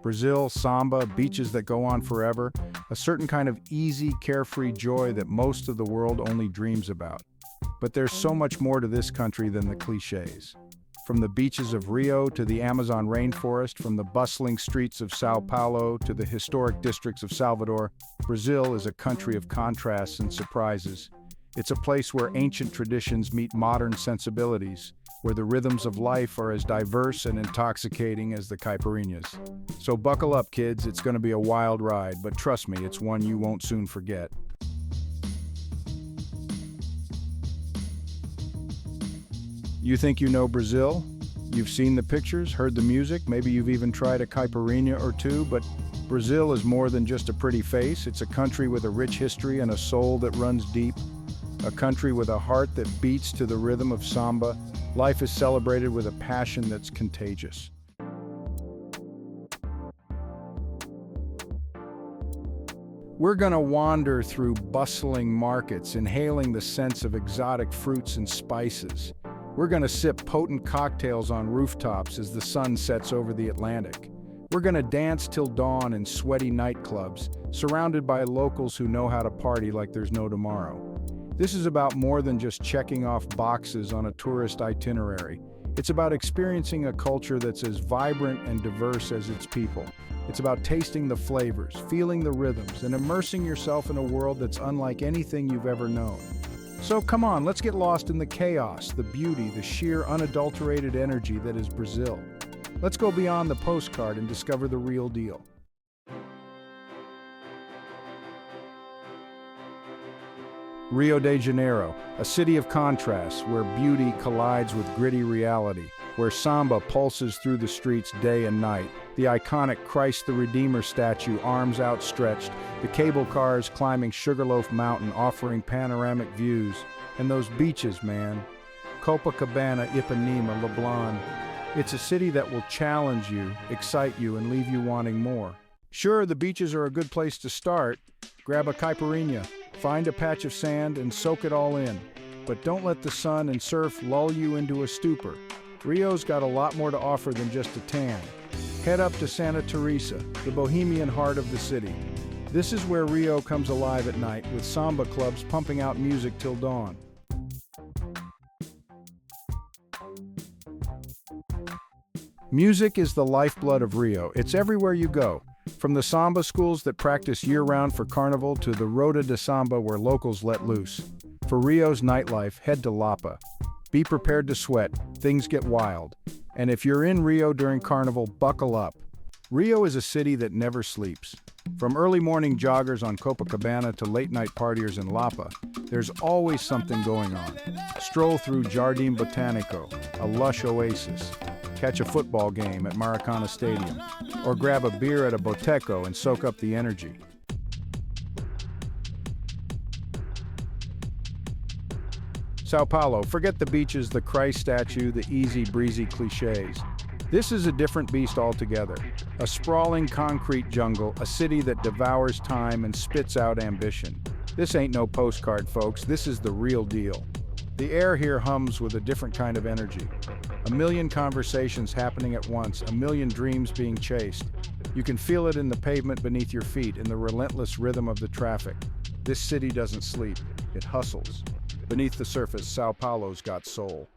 Brazil, samba, beaches that go on forever, a certain kind of easy, carefree joy that most of the world only dreams about. But there's so much more to this country than the cliches. From the beaches of Rio to the Amazon rainforest, from the bustling streets of São Paulo to the historic districts of Salvador, Brazil is a country of contrasts and surprises. It's a place where ancient traditions meet modern sensibilities, where the rhythms of life are as diverse and intoxicating as the caipirinhas. So buckle up, kids, it's going to be a wild ride, but trust me, it's one you won't soon forget. You think you know Brazil? You've seen the pictures, heard the music, maybe you've even tried a caipirinha or two, but Brazil is more than just a pretty face. It's a country with a rich history and a soul that runs deep. A country with a heart that beats to the rhythm of samba. Life is celebrated with a passion that's contagious. We're gonna wander through bustling markets, inhaling the scents of exotic fruits and spices. We're gonna sip potent cocktails on rooftops as the sun sets over the Atlantic. We're gonna dance till dawn in sweaty nightclubs, surrounded by locals who know how to party like there's no tomorrow. This is about more than just checking off boxes on a tourist itinerary. It's about experiencing a culture that's as vibrant and diverse as its people. It's about tasting the flavors, feeling the rhythms, and immersing yourself in a world that's unlike anything you've ever known. So come on, let's get lost in the chaos, the beauty, the sheer unadulterated energy that is Brazil. Let's go beyond the postcard and discover the real deal. Rio de Janeiro, a city of contrasts where beauty collides with gritty reality, where samba pulses through the streets day and night, the iconic Christ the Redeemer statue arms outstretched, the cable cars climbing Sugarloaf Mountain offering panoramic views, and those beaches, man. Copacabana, Ipanema, Leblon. It's a city that will challenge you, excite you, and leave you wanting more. Sure, the beaches are a good place to start. Grab a caipirinha. Find a patch of sand and soak it all in. But don't let the sun and surf lull you into a stupor. Rio's got a lot more to offer than just a tan. Head up to Santa Teresa, the bohemian heart of the city. This is where Rio comes alive at night, with samba clubs pumping out music till dawn. Music is the lifeblood of Rio. It's everywhere you go. From the samba schools that practice year-round for carnival to the Roda de Samba where locals let loose. For Rio's nightlife, head to Lapa. Be prepared to sweat, things get wild. And if you're in Rio during carnival, buckle up. Rio is a city that never sleeps. From early morning joggers on Copacabana to late-night partiers in Lapa, there's always something going on. Stroll through Jardim Botanico, a lush oasis. Catch a football game at Maracana Stadium, or grab a beer at a Boteco and soak up the energy. Sao Paulo, forget the beaches, the Christ statue, the easy breezy cliches. This is a different beast altogether. A sprawling concrete jungle, a city that devours time and spits out ambition. This ain't no postcard, folks, this is the real deal. The air here hums with a different kind of energy. A million conversations happening at once, a million dreams being chased. You can feel it in the pavement beneath your feet, in the relentless rhythm of the traffic. This city doesn't sleep, it hustles. Beneath the surface, Sao Paulo's got soul.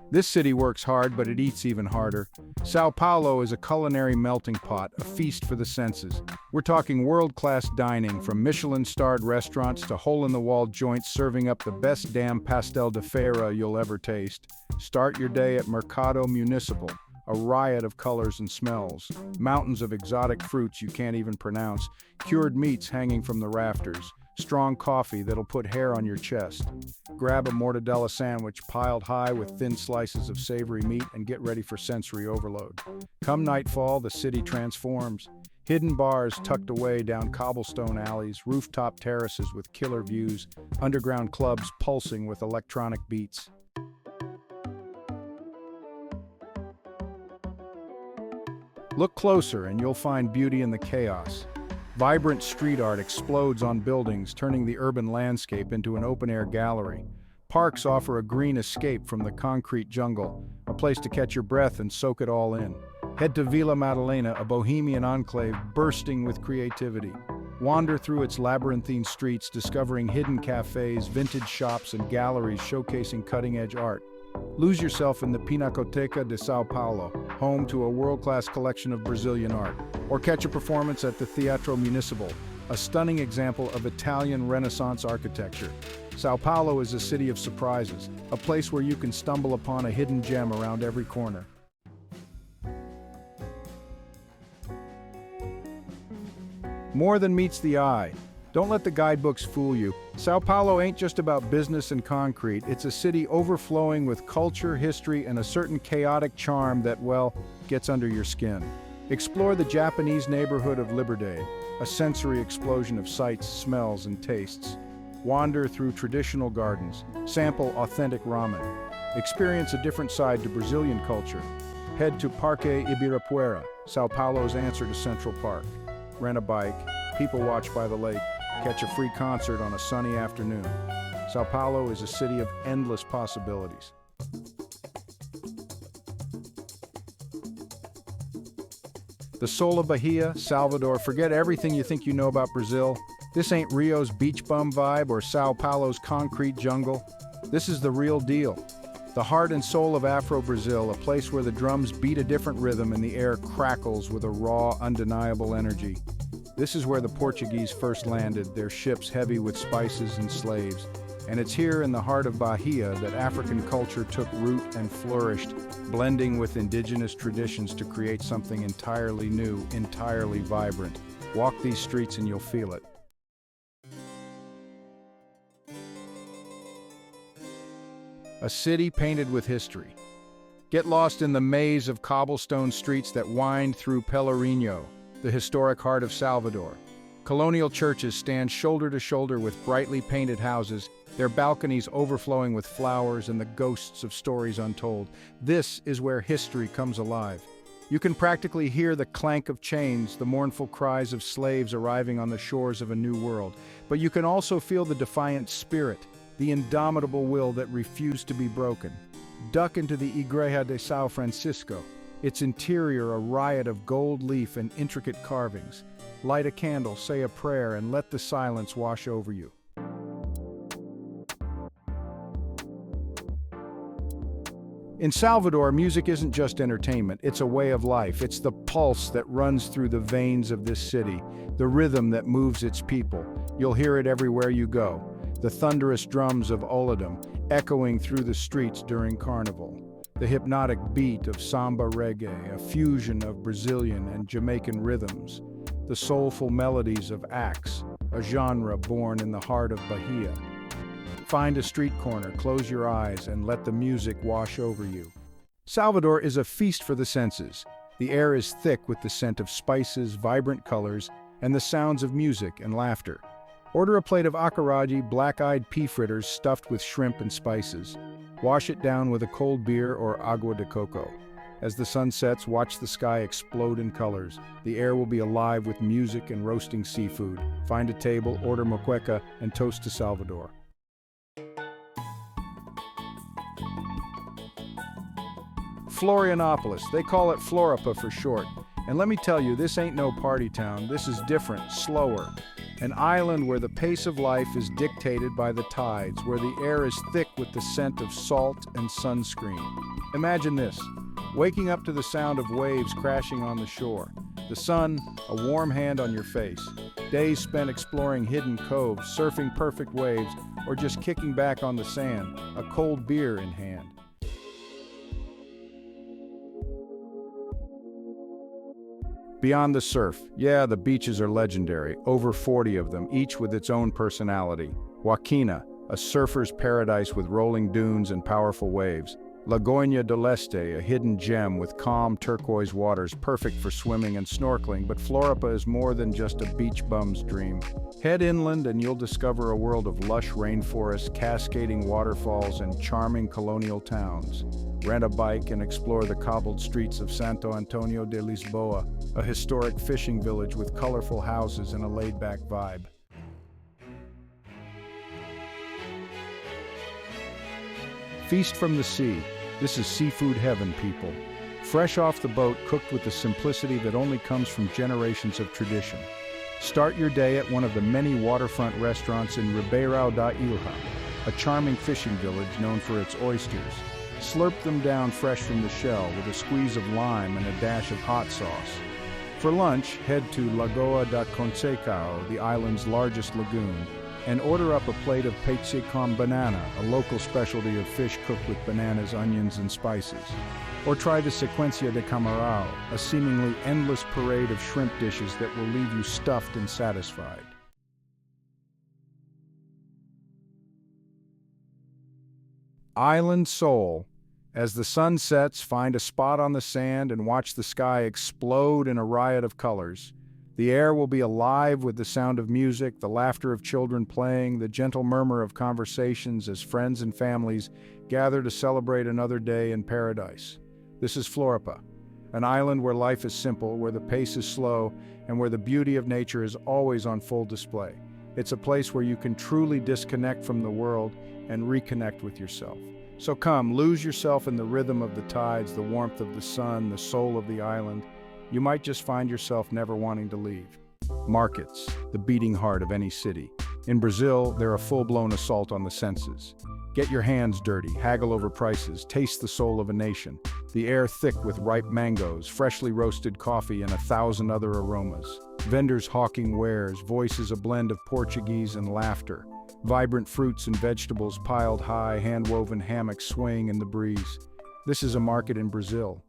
This city works hard, but it eats even harder. Sao Paulo is a culinary melting pot, a feast for the senses. We're talking world-class dining, from Michelin-starred restaurants to hole-in-the-wall joints serving up the best damn pastel de feira you'll ever taste. Start your day at Mercado Municipal, a riot of colors and smells. Mountains of exotic fruits you can't even pronounce, cured meats hanging from the rafters, strong coffee that'll put hair on your chest. Grab a mortadella sandwich piled high with thin slices of savory meat and get ready for sensory overload. Come nightfall, the city transforms. Hidden bars tucked away down cobblestone alleys, rooftop terraces with killer views, underground clubs pulsing with electronic beats. Look closer and you'll find beauty in the chaos. Vibrant street art explodes on buildings, turning the urban landscape into an open-air gallery. Parks offer a green escape from the concrete jungle, a place to catch your breath and soak it all in. Head to Vila Madalena, a bohemian enclave bursting with creativity. Wander through its labyrinthine streets, discovering hidden cafes, vintage shops, and galleries showcasing cutting-edge art. Lose yourself in the Pinacoteca de São Paulo, home to a world-class collection of Brazilian art. Or catch a performance at the Teatro Municipal, a stunning example of Italian Renaissance architecture. São Paulo is a city of surprises, a place where you can stumble upon a hidden gem around every corner. More than meets the eye. Don't let the guidebooks fool you. São Paulo ain't just about business and concrete. It's a city overflowing with culture, history, and a certain chaotic charm that, well, gets under your skin. Explore the Japanese neighborhood of Liberdade, a sensory explosion of sights, smells, and tastes. Wander through traditional gardens, sample authentic ramen, experience a different side to Brazilian culture. Head to Parque Ibirapuera, São Paulo's answer to Central Park. Rent a bike, people watch by the lake, catch a free concert on a sunny afternoon. São Paulo is a city of endless possibilities. The soul of Bahia, Salvador. Forget everything you think you know about Brazil. This ain't Rio's beach bum vibe or Sao Paulo's concrete jungle. This is the real deal. The heart and soul of Afro-Brazil, a place where the drums beat a different rhythm and the air crackles with a raw, undeniable energy. This is where the Portuguese first landed, their ships heavy with spices and slaves. And it's here in the heart of Bahia that African culture took root and flourished, blending with indigenous traditions to create something entirely new, entirely vibrant. Walk these streets and you'll feel it. A city painted with history. Get lost in the maze of cobblestone streets that wind through Pelourinho, the historic heart of Salvador. Colonial churches stand shoulder to shoulder with brightly painted houses, their balconies overflowing with flowers and the ghosts of stories untold. This is where history comes alive. You can practically hear the clank of chains, the mournful cries of slaves arriving on the shores of a new world. But you can also feel the defiant spirit, the indomitable will that refused to be broken. Duck into the Igreja de São Francisco, its interior a riot of gold leaf and intricate carvings. Light a candle, say a prayer, and let the silence wash over you. In Salvador, music isn't just entertainment, it's a way of life. It's the pulse that runs through the veins of this city, the rhythm that moves its people. You'll hear it everywhere you go. The thunderous drums of Olodum echoing through the streets during Carnival. The hypnotic beat of samba reggae, a fusion of Brazilian and Jamaican rhythms. The soulful melodies of axe, a genre born in the heart of Bahia. Find a street corner, close your eyes, and let the music wash over you. Salvador is a feast for the senses. The air is thick with the scent of spices, vibrant colors, and the sounds of music and laughter. Order a plate of acarajé, black-eyed pea fritters stuffed with shrimp and spices. Wash it down with a cold beer or agua de coco. As the sun sets, watch the sky explode in colors. The air will be alive with music and roasting seafood. Find a table, order moqueca, and toast to Salvador. Florianópolis, they call it Floripa for short. And let me tell you, this ain't no party town. This is different, slower. An island where the pace of life is dictated by the tides, where the air is thick with the scent of salt and sunscreen. Imagine this, waking up to the sound of waves crashing on the shore. The sun, a warm hand on your face. Days spent exploring hidden coves, surfing perfect waves, or just kicking back on the sand, a cold beer in hand. Beyond the surf, yeah, the beaches are legendary, over 40 of them, each with its own personality. Joaquina, a surfer's paradise with rolling dunes and powerful waves. Lagoinha do Leste, a hidden gem with calm turquoise waters perfect for swimming and snorkeling, but Floripa is more than just a beach bum's dream. Head inland and you'll discover a world of lush rainforests, cascading waterfalls, and charming colonial towns. Rent a bike and explore the cobbled streets of Santo Antonio de Lisboa, a historic fishing village with colorful houses and a laid-back vibe. Feast from the sea. This is seafood heaven, people. Fresh off the boat, cooked with the simplicity that only comes from generations of tradition. Start your day at one of the many waterfront restaurants in Ribeirão da Ilha, a charming fishing village known for its oysters. Slurp them down fresh from the shell with a squeeze of lime and a dash of hot sauce. For lunch, head to Lagoa da Conceição, the island's largest lagoon, and order up a plate of peixe com banana, a local specialty of fish cooked with bananas, onions, and spices. Or try the sequencia de camarão, a seemingly endless parade of shrimp dishes that will leave you stuffed and satisfied. Island soul. As the sun sets, find a spot on the sand and watch the sky explode in a riot of colors. The air will be alive with the sound of music, the laughter of children playing, the gentle murmur of conversations as friends and families gather to celebrate another day in paradise. This is Floripa, an island where life is simple, where the pace is slow, and where the beauty of nature is always on full display. It's a place where you can truly disconnect from the world and reconnect with yourself. So come, lose yourself in the rhythm of the tides, the warmth of the sun, the soul of the island. You might just find yourself never wanting to leave. Markets, the beating heart of any city. In Brazil, they're a full-blown assault on the senses. Get your hands dirty, haggle over prices, taste the soul of a nation. The air thick with ripe mangoes, freshly roasted coffee, and 1,000 other aromas. Vendors hawking wares, voices a blend of Portuguese and laughter. Vibrant fruits and vegetables piled high, hand-woven hammocks swaying in the breeze. This is a market in Brazil.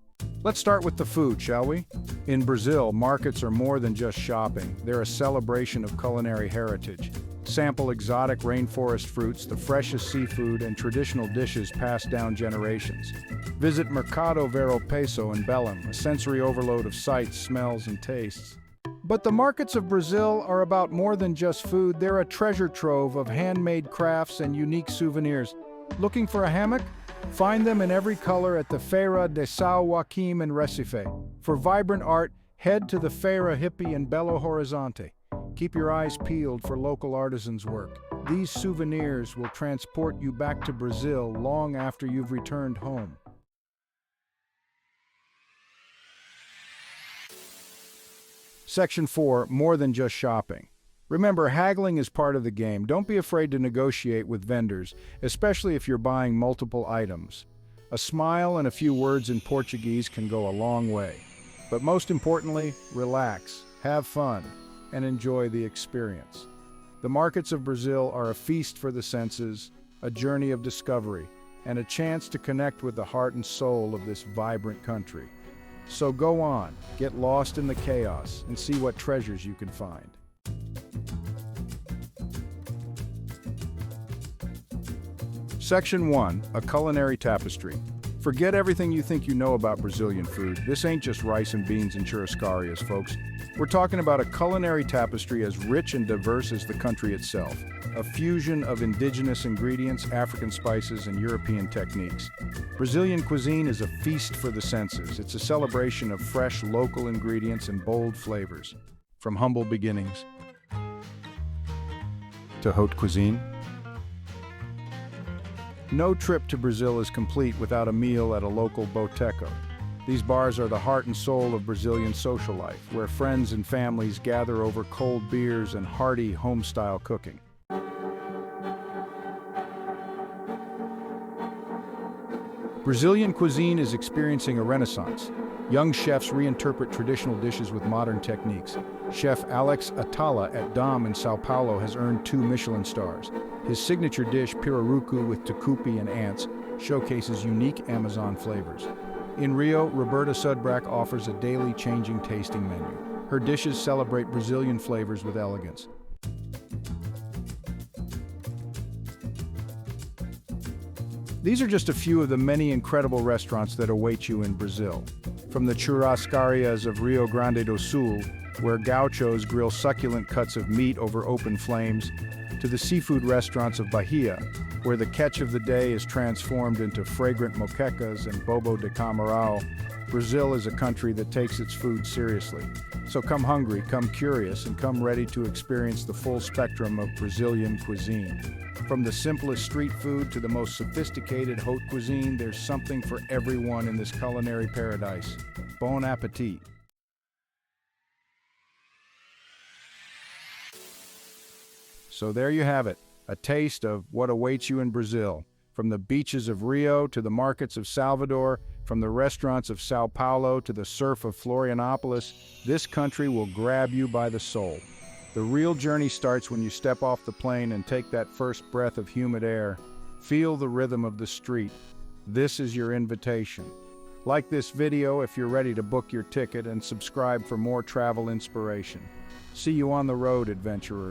Let's start with the food, shall we? In Brazil, markets are more than just shopping. They're a celebration of culinary heritage. Sample exotic rainforest fruits, the freshest seafood, and traditional dishes passed down generations. Visit Mercado Vero Peso in Belém, a sensory overload of sights, smells, and tastes. But the markets of Brazil are about more than just food. They're a treasure trove of handmade crafts and unique souvenirs. Looking for a hammock? Find them in every color at the Feira de São Joaquim in Recife. For vibrant art, head to the Feira Hippie in Belo Horizonte. Keep your eyes peeled for local artisans' work. These souvenirs will transport you back to Brazil long after you've returned home. Section 4, more than just shopping. Remember, haggling is part of the game. Don't be afraid to negotiate with vendors, especially if you're buying multiple items. A smile and a few words in Portuguese can go a long way. But most importantly, relax, have fun, and enjoy the experience. The markets of Brazil are a feast for the senses, a journey of discovery, and a chance to connect with the heart and soul of this vibrant country. So go on, get lost in the chaos, and see what treasures you can find. Section 1, a culinary tapestry. Forget everything you think you know about Brazilian food. This ain't just rice and beans and churrascarias, folks. We're talking about a culinary tapestry as rich and diverse as the country itself. A fusion of indigenous ingredients, African spices, and European techniques. Brazilian cuisine is a feast for the senses. It's a celebration of fresh, local ingredients and bold flavors. From humble beginnings to haute cuisine. No trip to Brazil is complete without a meal at a local boteco. These bars are the heart and soul of Brazilian social life, where friends and families gather over cold beers and hearty home-style cooking. Brazilian cuisine is experiencing a renaissance. Young chefs reinterpret traditional dishes with modern techniques. Chef Alex Atala at Dom in São Paulo has earned 2 Michelin stars. His signature dish, pirarucu with tucupi and ants, showcases unique Amazon flavors. In Rio, Roberta Sudbrack offers a daily changing tasting menu. Her dishes celebrate Brazilian flavors with elegance. These are just a few of the many incredible restaurants that await you in Brazil. From the churrascarias of Rio Grande do Sul, where gauchos grill succulent cuts of meat over open flames, to the seafood restaurants of Bahia, where the catch of the day is transformed into fragrant moquecas and bobo de camarão, Brazil is a country that takes its food seriously. So come hungry, come curious, and come ready to experience the full spectrum of Brazilian cuisine. From the simplest street food to the most sophisticated haute cuisine, there's something for everyone in this culinary paradise. Bon appetit! So there you have it, a taste of what awaits you in Brazil. From the beaches of Rio to the markets of Salvador, from the restaurants of São Paulo to the surf of Florianópolis, this country will grab you by the soul. The real journey starts when you step off the plane and take that first breath of humid air. Feel the rhythm of the street. This is your invitation. Like this video if you're ready to book your ticket, and subscribe for more travel inspiration. See you on the road, adventurers.